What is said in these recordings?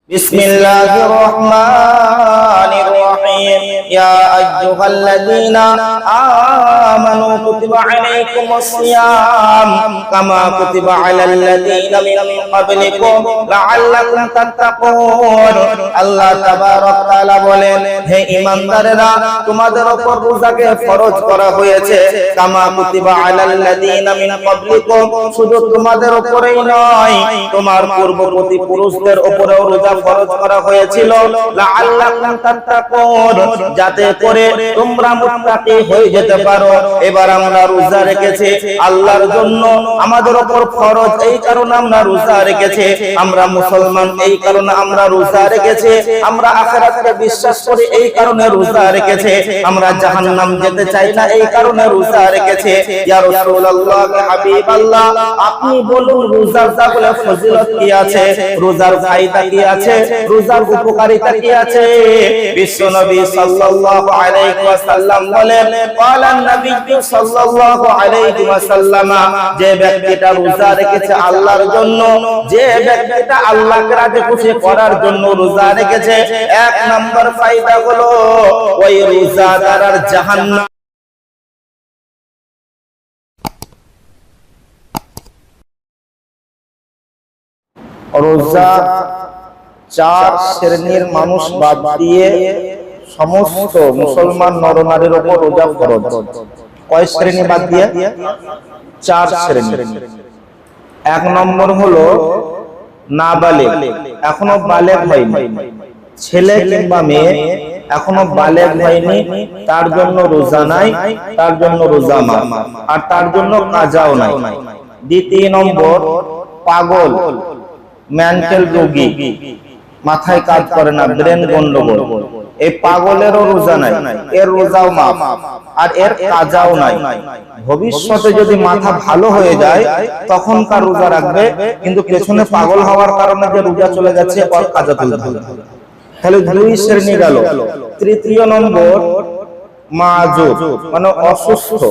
بسم الله الرحمن الرحيم يا أيها الذين آمنوا كتب عليكم الصيام كما كتب على الذين من قبلكم لعلكم تتقون আল্লাহ তাবারক তাআলা বলেন হে ঈমানদারেরা তোমাদের উপর রোজাকে ফরজ করা হয়েছে কামা কুতিবা আলাল লাযিনা মিন ক্বাবলিকুম শুধু তোমাদের উপরেই নয় তোমার পূর্ববর্তী পুরুষদের উপরেও রোজা ফরজ করা হয়েছিল লাআল্লাকুম তাত্তাকুন যাতে করে তোমরা মুত্তাকি হয়ে যেতে পারো। এবার আমরা রোজা রেখেছি আল্লাহর জন্য, আমাদের উপর ফরজ এই কারণে আমরা রোজা রেখেছি, আমরা মুসলমান এই কারণে আমরা রোজা রেখেছি, আমরা আখিরাতকে বিশ্বাস করি এই কারণে রোজা রেখেছি, আমরা জাহান্নাম যেতে চাই না এই কারণে রোজা রেখেছি। ইয়া রাসূলুল্লাহ হাবিবাল্লাহ আপনি বলুন রোজার বলে ফজিলত কি আছে, রোজার ফায়দা কি আছে, রোজার উপকারিতা কি আছে? বিশ্বনবী সাল্লাল্লাহু আলাইহি ওয়াসাল্লাম বলেন ক্বালান নবী সাল্লাল্লাহু আলাইহি ওয়াসাল্লাম যে ব্যক্তিটা রোজা রেখেছে আল্লাহর জন্য, যে ব্যক্তিটা আল্লাহকে রাজি খুশি করার জন্য রোজা রেখেছে, এক নাম্বার ফায়দা হলো ওই রোজাদারের জাহান্নাম রোজা চার শ্রেণীর মানুষ বাদ দিয়ে সমস্ত মুসলমান নরনারীর উপর রোজা ফরজ। কয় শ্রেণী বাদ দিয়ে? চার শ্রেণী। এক নম্বর হলো নাবালেগ, এখনো বালেগ হয়নি, ছেলে কিংবা মেয়ে এখনো বালেগ হয়নি, তার জন্য রোজা নাই, তার জন্য রোজা মাফ, আর তার জন্য কাজাও নাই। দ্বিতীয় নম্বর পাগল, মেন্টাল রোগী, মাথায় কাজ করে না, ব্রেন গন্ডগোল, এই পাগলেরও রোজা নাই, এর রোজাও মাফ আর এর কাজাও নাই। ভবিষ্যতে যদি মাথা ভালো হয়ে যায় তখন তার রোজা রাখবে, কিন্তু পেছনে পাগল হওয়ার কারণে যে রোজা চলে যাচ্ছে ওর কাজা তুলতে হবে। তাহলে দুই শ্রেণী গেল। তৃতীয় নম্বর মাজুর, মানে অসুস্থ,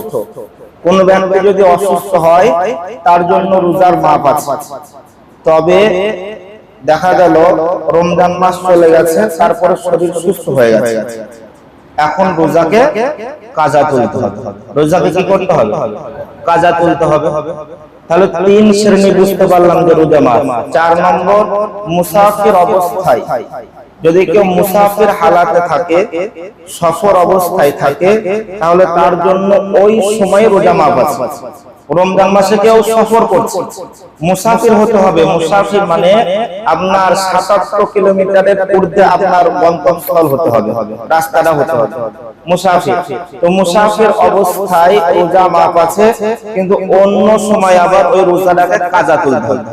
কোন ব্যক্তি যদি অসুস্থ হয় তার জন্য রোজার মাপ আছে। তবে দেখা গেল রমজান মাস চলে গেছে, তারপরে শরীর সুস্থ হয়ে গেছে, এখন রোজাকে কাজা তুলতে হবে। রোজাকে কি করতে হবে? কাজা তুলতে হবে। তাহলে তিন শ্রেণী বুঝতে পারলাম যে রোজা মাফ। চার নম্বর মুসাফির অবস্থায়, যদি কেউ মুসাফির হালাতে থাকে, সফর অবস্থায় থাকে, তাহলে তার জন্য ওই সময় রোজা মাফ আছে। রমজান মাসে কেউ সফর করছে, মুসাফির হতে হবে। মুসাফির মানে আপনার ৭৭ কিলোমিটারের ঊর্ধ্বে আপনার গন্তব্যস্থল হতে হবে, রাস্তাটা হতে হবে মুসাফির। তো মুসাফির অবস্থায় রোজা মাফ আছে, কিন্তু অন্য সময় আবার ওই রোজাটাকে কাজা তুলতে হবে।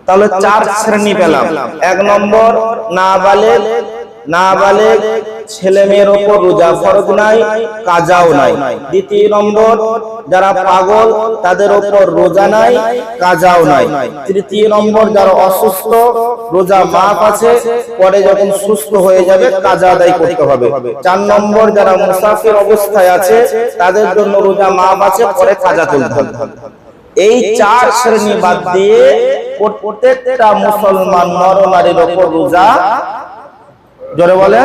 তাহলে চার শ্রেণী পেলাম। এক নম্বর নাবালেগ, নাবালেগ ছেলে মেয়ের উপর রোজা ফরজ নাই, কাজাও নাই। দ্বিতীয় নম্বর যারা পাগল তাদের উপর রোজা নাই, কাজাও নাই। তৃতীয় নম্বর যারা অসুস্থ, রোজা মাফ আছে, পরে যখন সুস্থ হয়ে যাবে কাজা আদায় করতে হবে। চার নম্বর যারা মুসাফির অবস্থায় আছে তাদের জন্য রোজা মাফ আছে, পরে কাজা তুলতে হবে। এই চার শ্রেণী বাদ দিয়ে প্রত্যেকটা মুসলমান নরনারীর উপর রোজা, জোরে বলে,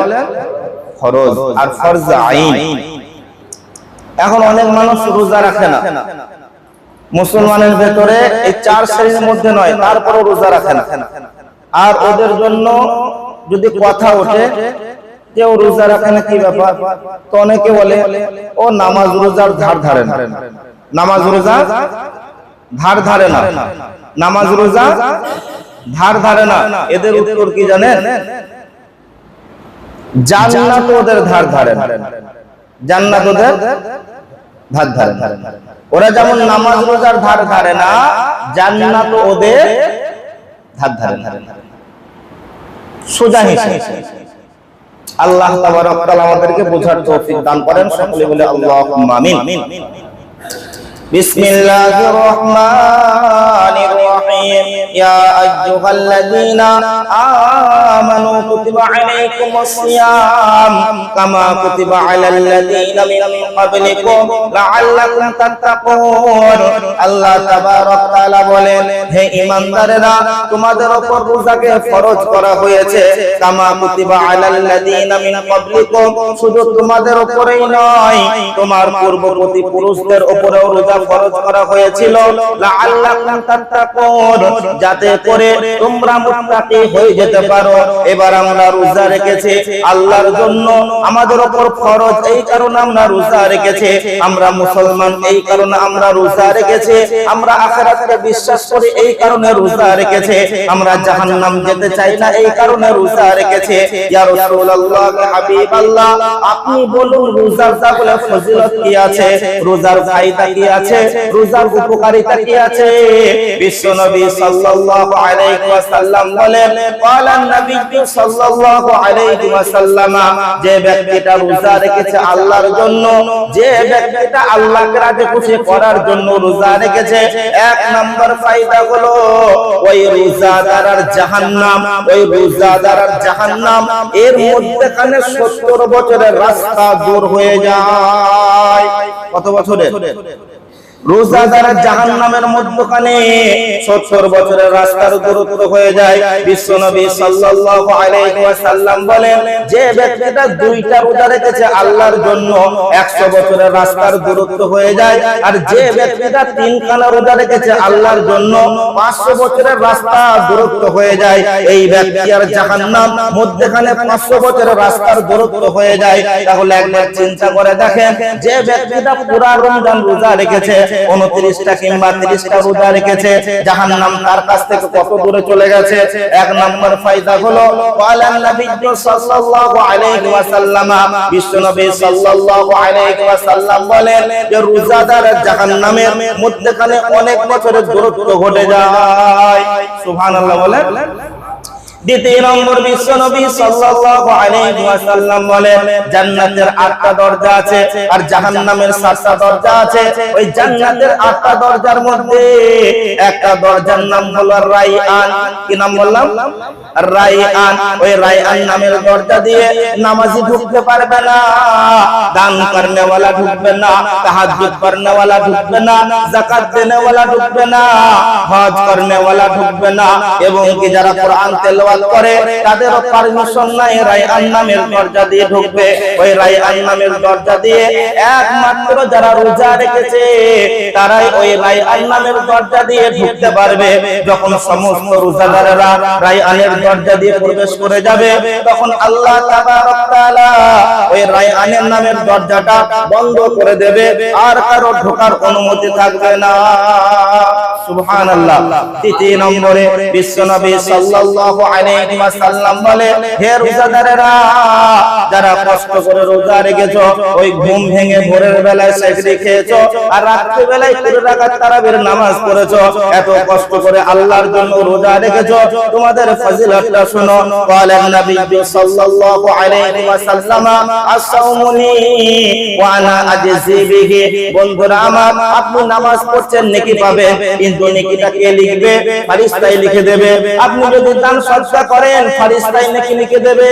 ফরজ আর ফরজ আইন। এখন অনেক মানুষ রোজা রাখে না, মুসলমানের ভেতরে এই চার শ্রেণীর মধ্যে নয়, তারপরে রোজা রাখে না। আর ওদের জন্য যদি কথা ওঠে কেউ রোজা রাখে না, কি ব্যাপার, তো অনেকে বলে ও নামাজ রোজার ধার ধারে না, নামাজ রোজা ধার ধারে না, নামাজ রোজা ধার ধারে না। এদের উত্তর কি জানেন? জান্নাত ওদের ধার ধারে না, জান্নাত ওদের ধার ধারে না। ওরা যেমন নামাজ রোজার ধার ধারে না, জান্নাত ওদের ধার ধারে না। সোজা হিসাব। আল্লাহ তাবারক তাআলা আমাদেরকে বোঝার তৌফিক দান করেন। সকলে বলে আল্লাহুম্মা আমিন। বিসমিল্লাহির রহমানির রহিম। ইয়া আইয়ুহাল্লাযীনা আমানু কুতিবা আলাইকুমুস সিয়াম কামা কুতিবা আলাল লাযীনা মিন ক্বাবলিকুম লাআল্লাকুম তাত্তাকুন। আল্লাহ তাবারক তাআলা বলেন, হে ঈমানদারেরা, তোমাদের উপর রোজাকে ফরজ করা হয়েছে কামা কুতিবা আলাল লাযীনা মিন ক্বাবলিকুম, শুধু তোমাদের উপরেই নয়, তোমার পূর্ববর্তী পুরুষদের উপরেও রোজা ফরজ করা হয়েছিল লাআল্লাকুম তাত্তাকুন, যাতে করে তোমরা মুত্তাকি হয়ে যেতে পারো। এবার আমরা রোজা রেখেছি আল্লাহর জন্য, আমাদের উপর ফরজ, এই কারণে আমরা রোজা রেখেছি। আমরা মুসলমান, এই কারণে আমরা রোজা রেখেছি। আমরা আখিরাতকে বিশ্বাস করি, এই কারণে রোজা রেখেছি। আমরা জাহান্নাম যেতে চাই না, এই কারণে রোজা রেখেছি। ইয়া রাসূলুল্লাহ, হাবিবাল্লাহ, আপনি বলুন রোজার বলে ফজিলত কি আছে, রোজার ফায়দা কি আছে, রোজার উপকারিতা কি আছে? বিশ্বনবী সাল্লাল্লাহু আলাইহি ওয়াসাল্লাম বলেন, ক্বালান নবী সাল্লাল্লাহু আলাইহি ওয়াসাল্লাম, যে ব্যক্তিটা রোজা রেখেছে আল্লাহর জন্য, যে ব্যক্তিটা আল্লাহকে রাজি খুশি করার জন্য রোজা রেখেছে, এক নাম্বার ফায়দা হলো ওই রোজাদারের জাহান্নাম, ওই রোজাদারের জাহান্নাম এর মধ্যখানে 70 বছরের রাস্তা দূর হয়ে যায়। কত বছরের? রোজাদারের জাহান্নামের মধ্যখানে 70 বছরের রাস্তার দূরত্ব হয়ে যায়। বিশ্বনবী সাল্লাল্লাহু আলাইহি ওয়াসাল্লাম বলেন, যে ব্যক্তিটা দুইটা রোজা রেখেছে আল্লাহর জন্য 100 বছরের রাস্তার দূরত্ব হয়ে যায়। আর যে ব্যক্তিটা 3 খানা রোজা রেখেছে আল্লাহর জন্য 500 বছরের রাস্তা দূরত্ব হয়ে যায়। এই ব্যক্তি আর জাহান্নাম মধ্যখানে 500 বছরের রাস্তার দূরত্ব হয়ে যায়। তাহলে একবার চিন্তা করে দেখেন, যে ব্যক্তিটা পুরা রমজান রোজা রেখেছে, 29টা কিংবা 30টা রোজা রেখেছে, জাহান্নাম তার কাছ থেকে কত দূরে চলে গেছে। এক নম্বর ফায়দা হলো ক্বালান নবী সাল্লাল্লাহু আলাইহি ওয়াসাল্লাম, বিশ্বনবী সাল্লাল্লাহু আলাইহি ওয়াসাল্লাম বলেন যে রোজাদারের জাহান্নামের মধ্যখানে অনেক বছরের দূরত্ব ঘটে যায়। সুবহানাল্লাহ বলেন। দ্বিতীয় নম্বর, বিশ্বনবী সাল্লাল্লাহু আলাইহি ওয়াসাল্লাম বলেন, জান্নাতের 8টা দরজা আছে আর জাহান্নামের 7টা দরজা আছে। ওই জান্নাতের 8টা দরজার মধ্যে একটা দরজার নাম হলো রাইয়ান। কি নাম বললাম? রাইয়ান। ওই রাইয়ান নামের দরজা দিয়ে নামাজি ঢুকতে পারবে না, দান করনে वाला ঢুকবে না, তাহাজ্জুদ করনে वाला ঢুকবে না, যাকাত দেনে वाला ঢুকবে না, হজ করনে वाला ঢুকবে না, এবং কি যারা কোরআন তেলাওয়াত করে তাদেরও পারমিশন নাই রাইয়ান নামের দরজা দিয়ে ঢুকবে। ওই রাইয়ান নামের দরজা দিয়ে একমাত্র যারা রোজা রেখেছে তারাই ওই রাইয়ান নামের দরজা দিয়ে ঢুকতে পারবে। যখন সমস্ত রোজাদারেরা রাইয়ানের দরজা দিয়ে প্রবেশ করে যাবে, তখন আল্লাহ তাবারক তাআলা ওই রাইয়ানের নামের দরজাটা বন্ধ করে দেবে, আর কারো ঢোকার অনুমতি থাকবে না। সুবহানাল্লাহ। তৃতীয় নম্বরে, বিশ্বনবী সাল্লাল্লাহু আলাইহি ওয়াসাল্লাম বলে, হে রোজাদারেরা, যারা কষ্ট করে রোজা রেখেছো, ওই ঘুম ভেঙে ভোরের বেলায় সেহরি খেয়েছো আর রাত্রি বেলায় 3 রাকাত তারাবির নামাজ পড়েছো, এত কষ্ট করে আল্লাহর জন্য রোজা রেখেছো, তোমাদের ফজিলতটা শুনো। ক্বালান নবী সাল্লাল্লাহু আলাইহি ওয়াসাল্লাম, আস-সাওমু লি ওয়া আনা আজজি বিহি। বন্ধুরা আমার, আপনি নামাজ পড়ছেন নেকি পাবেন, কিন্তু নেকিটা কে লিখবে? ফেরেশতাই লিখে দেবে। আপনি যদি দান সদকা করেন, ফেরেশতাই নেকি লিখে দেবে।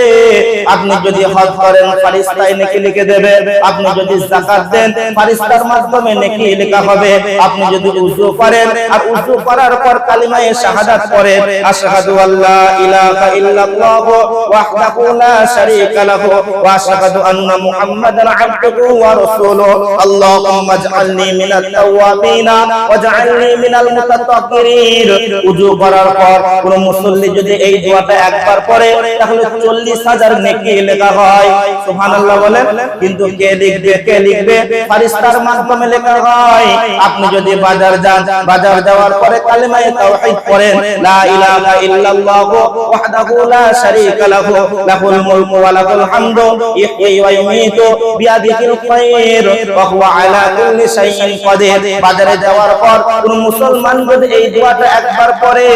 আপনি যদি হজ করেন, ফেরেশতাই নেকি লিখে দেবে। আপনি যদি যাকাত দেন, ফেরেশতার মাধ্যমে নেকি লেখা হবে। আপনি যদি ওযু করেন আর ওযু করার পর কালিমায়ে শাহাদাত পড়েন, আশহাদু আল্লা ইলাহা ইল্লাল্লাহ ওয়াহদাহু লা শারীকা লাহু ওয়া আশহাদু আন্না মুহাম্মাদান আবদুহু ওয়া রাসূলুহু, আল্লাহুম্মা ইজআলনি মিনাত তাওয়াবিনা ওয়াজআলনি মিনাল মুতাতাহহিরিন। ওযু করার পর কোন মুসল্লি যদি এই দোয়াটা একবার পড়ে, তাহলে 40,000 নেকি লেখা হয়। সুবহানাল্লাহ বলেন। কিন্তু কে লিখবে? কে লিখবে? ফেরেশতার মাধ্যমে লেখা হয়। আপনি যদি বাজার যান, বাজার যাওয়ার পরে কালিমায়ে তাওহীদ পড়েন, লা ইলাহা ইল্লাল্লাহু ওয়াহদাহু লা শারীকা লাহু লাহুল মুলকু ওয়া লাহুল হামদু ইহয়ী ওয়া ইউমীতু বিয়াদিহিল খায়র ওয়া হুয়া আলা কুল্লি শাইইন কাদির। বাজারে যাওয়ার পর কোন মুসলমান যদি এই দোয়াটা একবার পড়ে,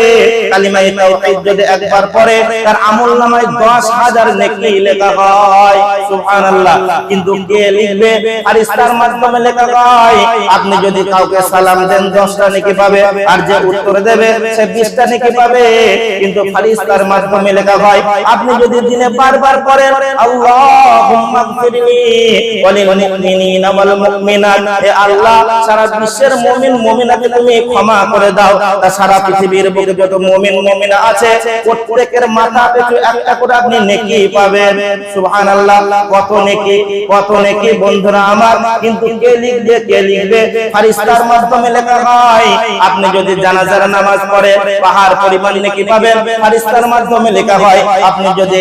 কালিমায়ে তাওহীদ যদি একবার দেখার পরে তার আমলনামায় 10,000 নেকি লেখা হয়। সুবহানাল্লাহ। কিন্তু কে লিখবে? ফারিস্তার মাধ্যমে লেখা হয়। আপনি যদি কাউকে সালাম দেন 10টা নেকি পাবে, আর যে উত্তর দেবে সে 20টা নেকি পাবে। কিন্তু ফারিস্তার মাধ্যমে লেখা হয়। আপনি যদি দিনে বারবার পড়েন আল্লাহুম্মা গফিরলি ওয়া লিল মুমিনিনা ওয়াল মুমিনাত, হে আল্লাহ সারা বিশ্বের মুমিন মুমিনাকে তুমি ক্ষমা করে দাও, তা সারা পৃথিবীর বুকে যত মুমিন মুমিনা আছে প্রত্যেকের মাথা পিছু একটা করে আপনি নেকি পাবেন। সুবহানাল্লাহ। কত নেকি, কত নেকি বন্ধুরা আমার। কিন্তু কে লিখবে? কে লিখবে? ফারিস্তার মাধ্যমে লেখা হয়। আপনি যদি জানাজার নামাজ পড়েন পাহাড় পরিমাণ নেকি পাবেন, ফারিস্তার মাধ্যমে লেখা হয়। আপনি যদি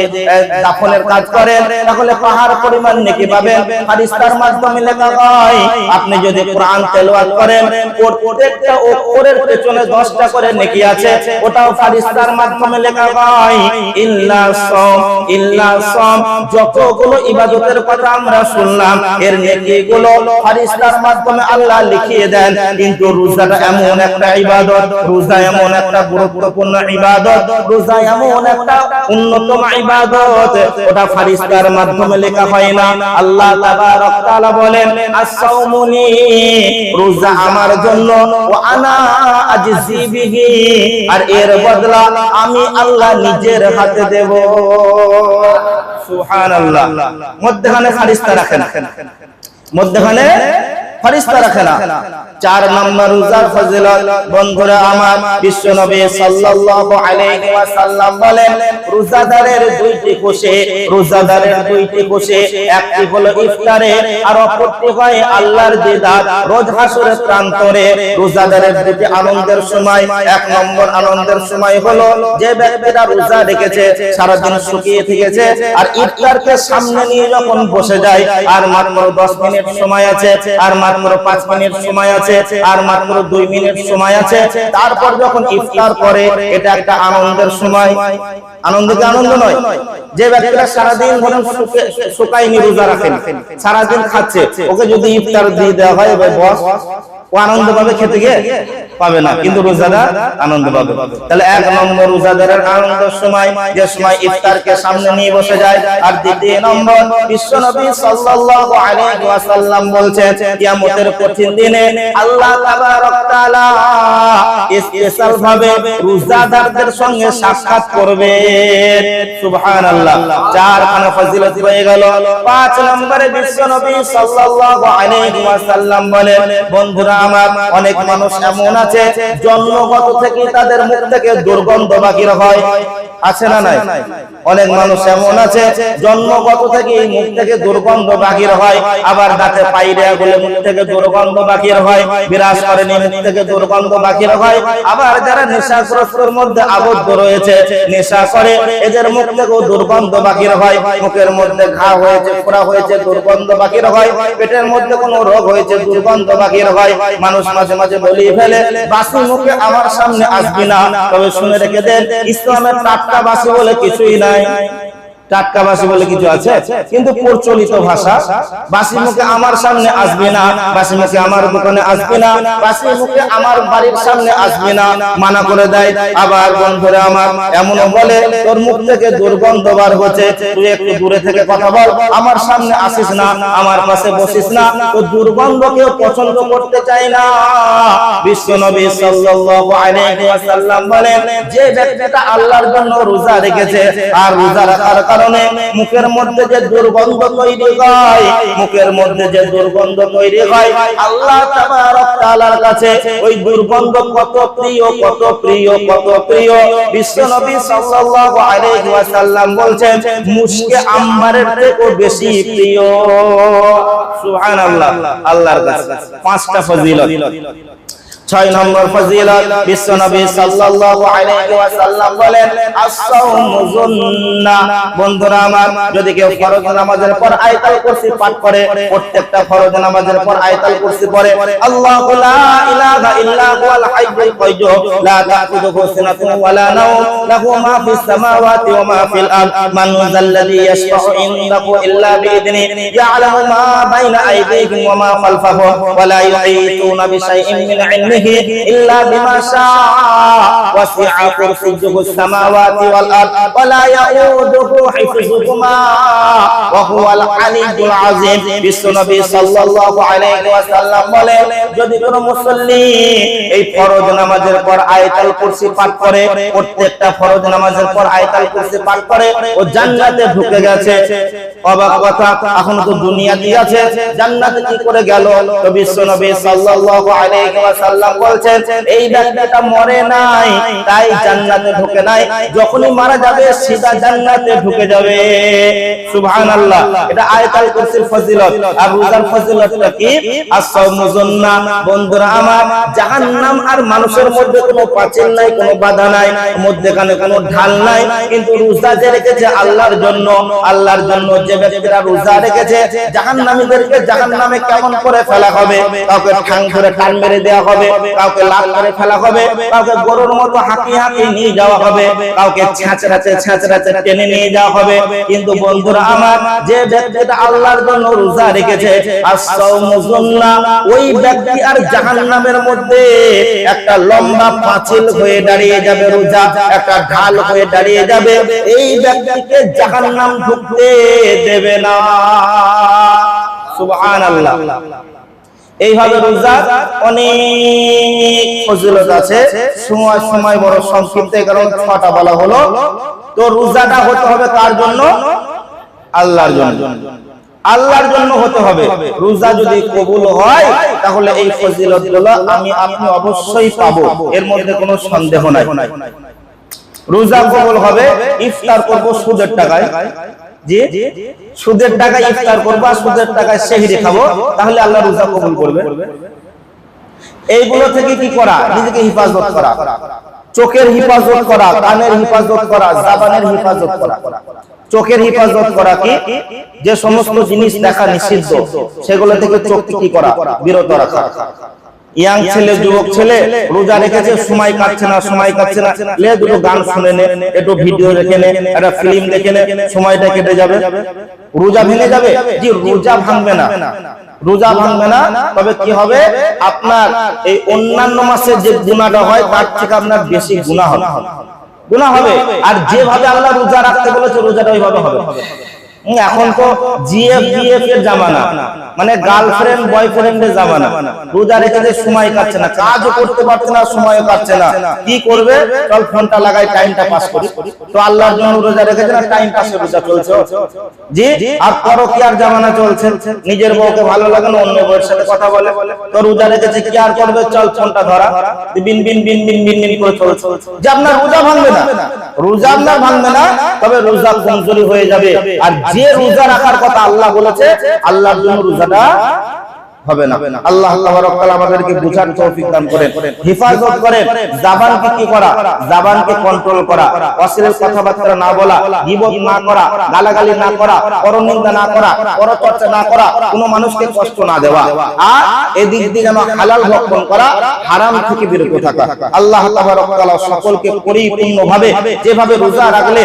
দাফনের কাজ করেন তাহলে পাহাড় পরিমাণ নেকি পাবেন, ফারিস্তার মাধ্যমে লেখা হয়। আপনি যদি কোরআন তেলাওয়াত করেন প্রত্যেকটা অক্ষরের পেছনে 10টা করে নেকি আছে, ওটাও ফারিস্তার মাধ্যমে লেখা হয়। ইল্লা সাওম, ইল্লা সাওম, যতগুলো ইবাদতের কথা আমরা শুনলাম এর নেকিগুলো ফারিস্তার মাধ্যমে আল্লাহ লিখিয়ে দেন। কিন্তু রোজাটা এমন একটা ইবাদত, রোজা এমন একটা গুরুত্বপূর্ণ ইবাদত, রোজা এমন একটা উন্নতম ইবাদত, ওটা ফারিস্তার মাধ্যমে লেখা হয় না। আল্লাহ তাবারক তাআলা বলেন আস-সাওমুনি, রোজা আমার জন্য, ওয়া আনা আজজি বিহি, আর এর বদলা আমি আল্লাহ নিজের হাতে দেব। সুবহানাল্লাহ। মধ্যখানে ফারিস্তা রাখেন, মধ্যখানে ফারিস্তা রাখে না। 4 নম্বর রোজার ফজিলত বন্ধুরা আমার, বিশ্বনবী সাল্লাল্লাহু আলাইহি ওয়াসাল্লাম বলেন রোজাদারের 2টি কোষে, রোজাদারের 2টি কোষে, একটি হলো ইফতারে আর অপরটি হয় আল্লাহর দিদার রোজ হাসরের প্রান্তরে। রোজাদারের 2টি আনন্দের সময়, 1 নম্বর আনন্দের সময় হলো যে ব্যক্তিরা রোজা রেখেছে সারা দিন শুকিয়ে থেকেছে আর ইফতারকে সামনে নিয়ে যখন বসে যায় আর মাত্র 10 মিনিট সময় আছে, আর মাত্র 5 মিনিট সময় আছে, আর মাত্র 2 মিনিট সময় আছে, তারপর যখন ইফতার করে এটা একটা আনন্দের সময়। আনন্দ কি আনন্দ নয়? যে ব্যক্তিরা সারা দিন ধরে শুকায়নি রোজা রাখেন, সারা দিন খাচ্ছে, ওকে যদি ইফতার দিয়ে দেওয়া হয় বস, ও আনন্দ পাবে? খেতে গিয়ে পাবে না, কিন্তু রোজাদার আনন্দ পাবে। তাহলে 1 নম্বর রোজাদারের আনন্দের সময়, যে সময় ইফতারকে সামনে নিয়ে বসে যায়। আর 2 নম্বর বিশ্বনবী সাল্লাল্লাহু আলাইহি ওয়াসাল্লাম বলছেন কিয়ামতের কঠিন দিনে আল্লাহ তাবারক তাআলা স্পেশাল ভাবে রোজাদারদের সঙ্গে সাক্ষাৎ করবে। সুবহানাল্লাহ। 4 খানা ফজিলত হয়ে গেল। 5 নম্বরে বিশ্বনবী সাল্লাল্লাহু আলাইহি ওয়াসাল্লাম বলেন বন্ধুরা আমার, অনেক মানুষ এমন আছে জন্মগত থেকে তাদের মুখ থেকে দুর্গন্ধ বাহির হয়, আছে না নাই? অনেক মানুষ এমন আছে জন্মগত থেকে মুখ থেকে দুর্গন্ধ বাহির হয়, আবার দাঁতে পাইরে গলে মুখ থেকে দুর্গন্ধ বাহির হয়, বিরাজ করে মুখ থেকে দুর্গন্ধ বাহির হয়। আবার যারা নেশাগ্রস্তর মধ্যে আবদ্ধ রয়েছে, নেশা করে, এদের মুখ থেকেও দুর্গন্ধ বাহির হয়। মুখের মধ্যে ঘা হয়েছে, ফোড়া হয়েছে, দুর্গন্ধ বাহির হয়। পেটের মধ্যে কোনো রোগ হয়েছে, দুর্গন্ধ বাহির হয়। মানুষ মাঝে মাঝে বলি ফেলে বাসি মুখে আমার সামনে আসবি না। তবে শুনে রেখে দেন, ইসলামের টাটকা বাসি বলে কিছুই নাই। টাটকা বাসি বলে কিছু আছে? কিন্তু প্রচলিত ভাষা, বাসি মুখে আমার সামনে আসবে না, বাসি মুখে আমার দোকানে আসবে না, বাসি মুখে আমার বাড়ির সামনে আসবে না, মানা করে দেয়। আবার বন্ধুরা আমার এমনও বলে তোর মুখ থেকে দুর্গন্ধ বার হচ্ছে, তুই একটু দূরে থেকে কথা বল, আমার সামনে আসিস না, আমার পাশে বসিস না। তো দুর্গন্ধ কেউ পছন্দ করতে চায় না। বিশ্বনবী সাল্লাল্লাহু আলাইহি ওয়াসাল্লাম বলেন যে ব্যক্তিটা আল্লাহর জন্য রোজা রেখেছে আর রোজা রাখার কারণে মুখের মধ্যে যে দুর্গন্ধ তৈরি হয়, মুখের মধ্যে যে দুর্গন্ধ তৈরি হয়, আল্লাহ তাবারক তাআলার কাছে ওই দুর্গন্ধ কত প্রিয়, কত প্রিয়, কত প্রিয়। বিশ্বনবী সাল্লাল্লাহু আলাইহি ওয়াসাল্লাম বলছেন মুশকে আম্বারের থেকেও বেশি প্রিয়। সুবহানাল্লাহ। আল্লাহর কাছে 5টা ফজিলত। 6 নম্বর ফজিলত বিশ্বনবী সাল্লাল্লাহু আলাইহি ওয়াসাল্লাম বলেন আস-সাওমু জুন্নাহ। বন্ধুরা আমার, যদি কেউ ফরজ নামাজের পর আয়াতুল কুরসি পাঠ করে, প্রত্যেকটা ফরজ নামাজের পর আয়াতুল কুরসি পড়ে, আল্লাহু লা ইলাহা ইল্লা হুয়াল হাইয়ুল কাইয়্যুম লা তাখুযুহু সিনাতুন ওয়া লা নাওম লাহু মা ফিস সামাওয়াতি ওয়া মা ফিল আরদ মান যাল্লাযী ইয়াশফা'ু ইনদাহু ইল্লা বিইذনিহি ইয়া'লামু মা বাইনা আইদিহিম ওয়া মা খালফাহুম ওয়া লা ইউহীতুনা বিশাইইন মিন ইলমিহি ইলমিহি ইল্লা বিমা শাআ ওয়াসি'a কুরসিয়্যুহুস সামাওয়াতি ওয়াল আরদ ওয়া লা ইয়াউদুহু হিফযুহুমা ওয়া হুয়াল আলিয়্যুল আযীম। বিশ্বনবী সাল্লাল্লাহু আলাইহি ওয়াসাল্লাম বলেন, যদি কোন মুসল্লি এই ফরজ নামাজের পর আয়াতুল কুরসি পাঠ করে, প্রত্যেকটা ফরজ নামাজের পর আয়াতুল কুরসি পাঠ করে, ও জান্নাতে ঢুকে গেছে। অবাক কথা, এখন তো দুনিয়াতে আছে, জান্নাতে কি করে গেল? তো বিশ্বনবী সাল্লাল্লাহু আলাইহি ওয়াসাল্লাম বলছেন, এই ব্যক্তিটা মরে নাই তাই জান্নাতে ঢুকে নাই, যখনই মারা যাবে সিধা জান্নাতে ঢুকে যাবে। সুবহানাল্লাহ। এটা আয়াতুল কুরসির ফজিলত। আর রোজার ফজিলতটা কি? as-সাওমু জুন্নাহ। বন্ধুরা আমার, জাহান্নাম আর মানুষের মধ্যে কোনো পাঁচিল নাই, কোনো বাধা নাই, মধ্যখানে কোনো ঢাল নাই, কিন্তু রোজা যে রেখেছে আল্লাহর জন্য, আল্লাহর জন্য যে ব্যক্তিরা রোজা রেখেছে, জাহান্নামীদেরকে জাহান্নামে কেমন করে ফেলা হবে? কাউকে ঠাং ধরে টান মেরে দেওয়া হবে, কাউকে লাত করে ফেলা হবে, কাউকে গরুর মতো হাঁকিয়ে হাঁকিয়ে নিয়ে যাওয়া হবে, কাউকে ছ্যাঁচড়াতে টেনে নিয়ে যাওয়া হবে। কিন্তু বন্ধুরা আমার, যে ব্যক্তিটা আল্লাহর জন্য রোজা রেখেছে, as-সাওমু জুন্নাহ, ওই ব্যক্তি আর জাহান্নামের মধ্যে একটা লম্বা পাঁচিল হয়ে দাঁড়িয়ে যাবে, রোজা একটা ঢাল হয়ে দাঁড়িয়ে যাবে, এই ব্যক্তিকে জাহান্নাম ঢুকতে দেবে না। সুবহানাল্লাহ। এইভাবে রোজা অনেক ফজিলত আছে। সময় বড় সংক্ষিপ্ত, কারণ 6টা বলা হলো। তো রোজাটা হতে হবে কার জন্য? আল্লাহর জন্য। আল্লাহর জন্য হতে হবে। রোজা যদি কবুল হয় তাহলে এই ফজিলতগুলো আমি আপনি অবশ্যই পাবো, এর মধ্যে কোনো সন্দেহ নাই। রোজা কবুল হবে, ইফতার করব সুদের টাকায়, জি সুদের টাকায় ইফতার করব, সুদের টাকায় সেহরি খাবো, তাহলে আল্লাহ রোজা কবুল করবে। এইগুলো থেকে কি করা? নিজেকে হেফাজত করা, চোখের হেফাজত করা, কানের হেফাজত করা, জবানের হেফাজত করা। চোখের হেফাজত করা কি? যে সমস্ত জিনিস দেখা নিষিদ্ধ সেগুলো থেকে চোখকে কি করা? বিরত রাখা। ইয়াং ছেলে, যুবক ছেলে রোজা রেখেছে, সময় কাটছে না, লে দুটো গান শুনে নে, একটু ভিডিও দেখে নে, একটা ফিল্ম দেখে নে, সময়টা কেটে যাবে, রোজা ভেঙে যাবে। জি, রোজা ভাঙবে না, রোজা ভাঙবে না। তবে কি হবে? আপনার এই অন্যান্য মাসে যে গুনাহটা হয় তার থেকে আপনার বেশি গুনাহ হবে। আর যেভাবে আল্লাহ রোজা রাখতে বলেছে রোজাটা ওইভাবে হবে। এখন তো জিএফ এর জামানা, মানে গার্লফ্রেন্ড বয়ফ্রেন্ডের জামানা। রোজা রেখে যে সময় কাটছে না, কাজও করতে পারছে না, সময়ও কাটছে না, কি করবে? চল ফোনটা লাগাই, টাইমটা পাস করি। তো আল্লাহর জন্য রোজা রেখেছে না, টাইম পাসে রোজা চলছে। জি, আর পরকীয়ার জামানা চলছে, নিজের বউকে ভালো লাগে না, অন্য বউয়ের সাথে কথা বলে। তো রোজা রেখেছে, কি আর করবে? চল ফোনটা ধরা, বিন বিন বিন বিন বিন বিন করে চলছে। যে আপনার রোজা ভাঙবে না, রোজা আপনার ভাঙবে না, তবে রোজা কমজোরি হয়ে যাবে। আর যে রোজা রাখার কথা আল্লাহ বলেছে, আল্লাহর জন্য রোজাটা হবে না। আল্লাহ তাবারক তাআলা আমাদেরকে বুঝার তৌফিক দান করেন, হেফাজত করেন। জবানকে কি করা? জবানকে কন্ট্রোল করা, অশ্লীল কথাবার্তা না বলা, গীবত না করা, গালাগালি না করা, পরনিন্দা না করা, পরচর্চা না করা, কোনো মানুষকে কষ্ট না দেওয়া, আর এদিক দিয়ে যেন হালাল ভক্ষণ করা, হারাম থেকে বিরত থাকা। আল্লাহ তাবারক তাআলা সকলকে পরিপূর্ণভাবে যেভাবে রোজা রাখলে